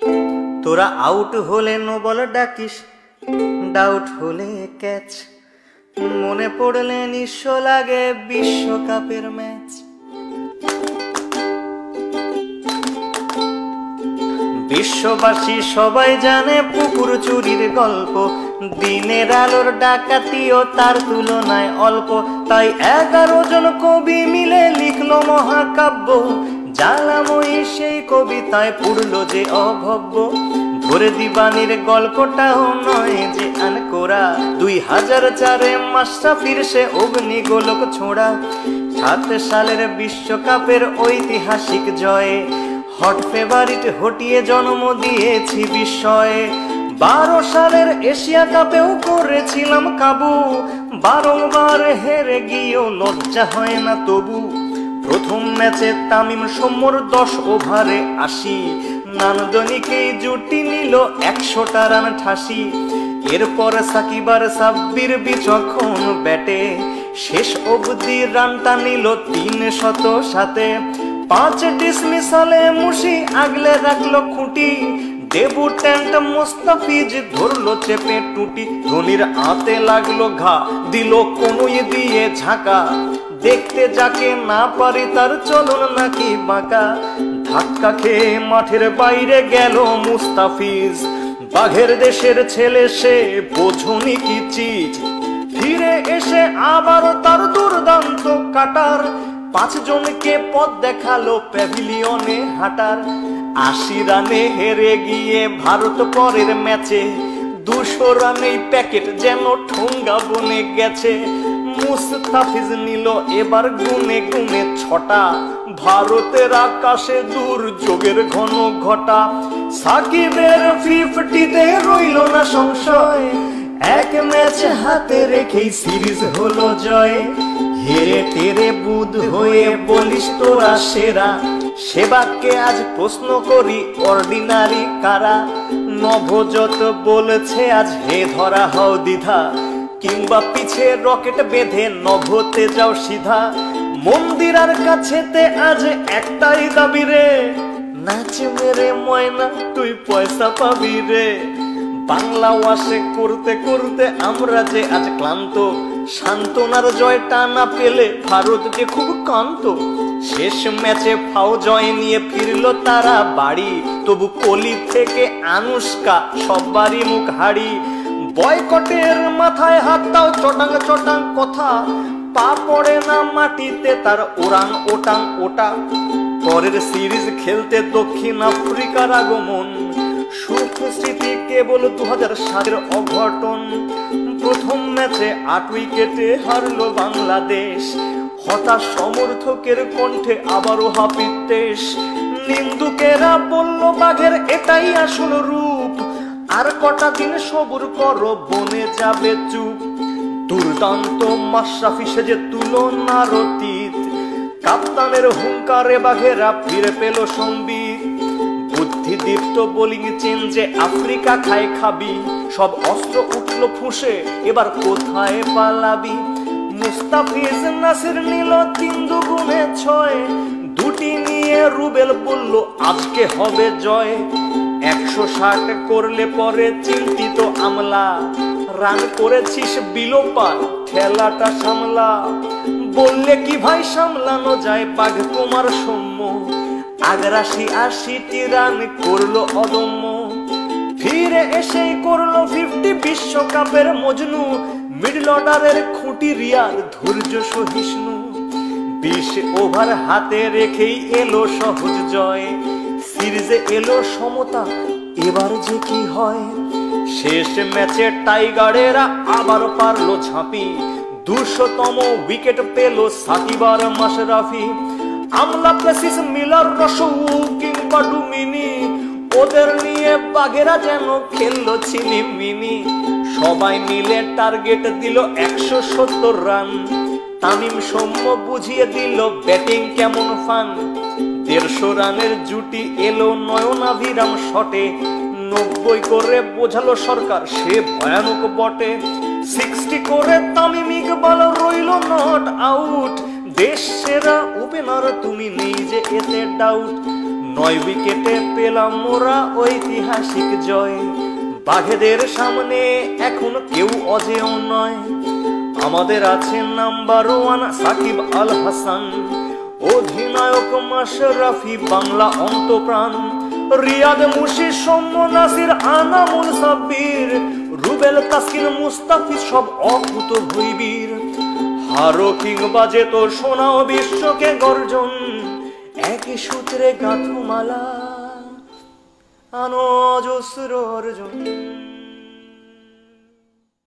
তোরা আউট হলে no ball ডাকিস, doubt হলে ক্যাচ, মনে পড়লে নিঃস্ব লাগে বিশ্বকাপের ম্যাচ। বিশ্ববাসী সবাই জানে পুকুর চুরির গল্প, দিনের আলোর ডাকাতিও তার তুলনায় অল্প। তাই 11 জন কবি মিলে লিখলো মহাকাব্য, জ্বালাময়ী সেই কবিতায় পুরল যে অভব্য। ধরে দিবানির গল্পটাও নয় যে আনকোরা, 2004-এ মাশরাফির সে অগ্নিগোলক ছোঁড়া। 7 সালের বিশ্বকাপের ঐতিহাসিক জয়ে হট ফেভারিট হটিয়ে জন্ম দিয়েছি বিস্ময়ে। 12 সালের এশিয়া কাপেও করেছিলাম কাবু, বারংবার হেরে গিয়েও লজ্জা হয় না তবু। প্রথম ম্যাচে তামিম সমর 10 ওভারে 80, নান্দনিকেই জুটি নিল 100টা রান ঠাসি। এরপর সাকিবার সাব্বির বিচক্ষণ ব্যাটে শেষ অবধি রানটা নিল 307। 5 ডিসমিসালে মুশি আগলে রাখলো খুঁটি, ডেবুট্যান্ট মোস্তাফিজ ধরলো চেপে টুটি। ধোনির হাতে লাগলো ঘা, দিল কোনোই দিয়ে ঝাঁকা, দেখতে যাকে না পারি তার চলন নাকি বাঁকা। ধাক্কা খেয়ে মাঠের বাইরে গেল মুস্তাফিজ, বাঘের দেশের ছেলে সে বোঝনি কি চিজ। ফিরে এসে আবারও তার দুর্দান্ত কাটার, 5 জনকে পথ দেখালো প্যাভিলিয়নে হাঁটার। 80 রানে হেরে গিয়ে ভারত পরের ম্যাচে 200 রানেই প্যাকেট যেন ঠোঙ্গা বনে গেছে। মুস্তাফিজ নিল এবার গুনে গুনে 6টা, ভারতের আকাশে দুর্যোগের ঘন ঘটা। সাকিবের 50-তে রইল না সংশয়, এক ম্যাচ হাতে রেখেই সিরিজ হলো জয়। হেরে টেরে বুধ হয়ে বলিস তোরা সেরা, সেবাকে আজ প্রশ্ন করি অর্ডিনারি কারা। নভোজত বলেছে আজ হে ধরা হও দ্বিধা, কিংবা পিছে রকেট বেঁধে নভতে যাও সিধা। মন্দিরার কাছেতে আজ একটাই দাবি রে, নাচ মেরে ময়না তুই পয়সা পাবি রে। বাংলা ওয়াশে করতে করতে আমরা যে আজ ক্লান্ত, সান্ত্বনার জয়টা না পেলে ভারত যে খুব কান্ত। শেষ ম্যাচে ফাও জয় নিয়ে ফিরল তারা বাড়ি, তবু কোহলি থেকে আনুষ্কা সবারই মুখ হাড়ি। বয়কটের মাথায় হাত দাও চটাং চটাং কথা, পা পড়ে না মাটিতে তার ওরাং ওটাং ওটা। পরের সিরিজ খেলতে দক্ষিণ আফ্রিকার আগমন, সুখ স্মৃতি কেবল 2007-এর অঘটন। প্রথম ম্যাচে 8 উইকেটে হারলো বাংলাদেশ, হতাশ সমর্থকের কণ্ঠে আবারও হাপিত্তেশ। নিন্দুকেরা বলল বাঘের এটাই আসল রূপ, আর কটা দিন সবুর করো বনে যাবে চুপ। দুর্দান্ত মাশরাফি সেজে তুলনার অতীত, কাপ্তানের হুঙ্কারে বাঘেরা ফিরে পেল সম্বিত। বুদ্ধিদীপ্ত বোলিং চেঞ্জে আফ্রিকা খায় খাবি, সব অস্ত্র উঠল ফুঁসে এবার কোথায় পালাবি। মুস্তাফিজ নাসির নিল 3 দুগুণে 6, দুটি নিয়ে রুবেল বলল আজকে হবে জয়। 160 করলে পরে চিন্তিত আমলা, রান করেছিস বিলোপার খেলাটা সামলা। বললে কি ভাই সামলানো যায় বাঘ কুমার সৌম্য, ৮৮টি রান করলো অদম্য। ফিরে এসেই করলো 50 বিশ্বকাপের মজনু, মিডল অর্ডারের খুঁটি রিয়ার ধৈর্য সহিষ্ণু। 20 ওভার হাতে রেখেই এলো সহজ জয়, সিরিজে এলো সমতা এবার যে কি হয়। শেষ ম্যাচে টাইগারেরা আবার পারলো ঝাঁপি, 200তম উইকেট পেল সাকিব আর মাশরাফি। আমলা প্লেসিস মিলার রসৌ কিংবা ডুমিনি, ওদের নিয়ে বাঘেরা যেন খেললো ছিনিমিনি। সবাই মিলে টার্গেট দিল 170 রান, তামিম সৌম্য বুঝিয়ে দিল ব্যাটিং কেমন ফান। 150 রানের জুটি এলো নয়নাভিরাম শটে, 90 করে বোঝালো সরকার সে ভয়ানক বটে। 60 করে তামিম ইকবাল রইল নট আউট, দেশ সেরা ওপেনার তুমি নেই যে এতে ডাউট। 9 উইকেটে পেলাম মোরা ঐতিহাসিক জয়। বাঘেদের সামনে এখন কেউ অজেয় নয়। আমাদের আছে নাম্বার 1 সাকিব আল হাসান, অধিনায়ক মাশরাফি বাংলা অন্তপ্রাণ। রিয়াদ মুশি সৌম্য নাসির আনামুল সাব্বির, রুবেল তাসকিন মুস্তাফিজ সব অকুত ভৈবীর। হারো কিংবা যেত শোনাও বিশ্বকে গর্জন, একই সূত্রে গাঁথো মালা আনো অজস্র অর্জন।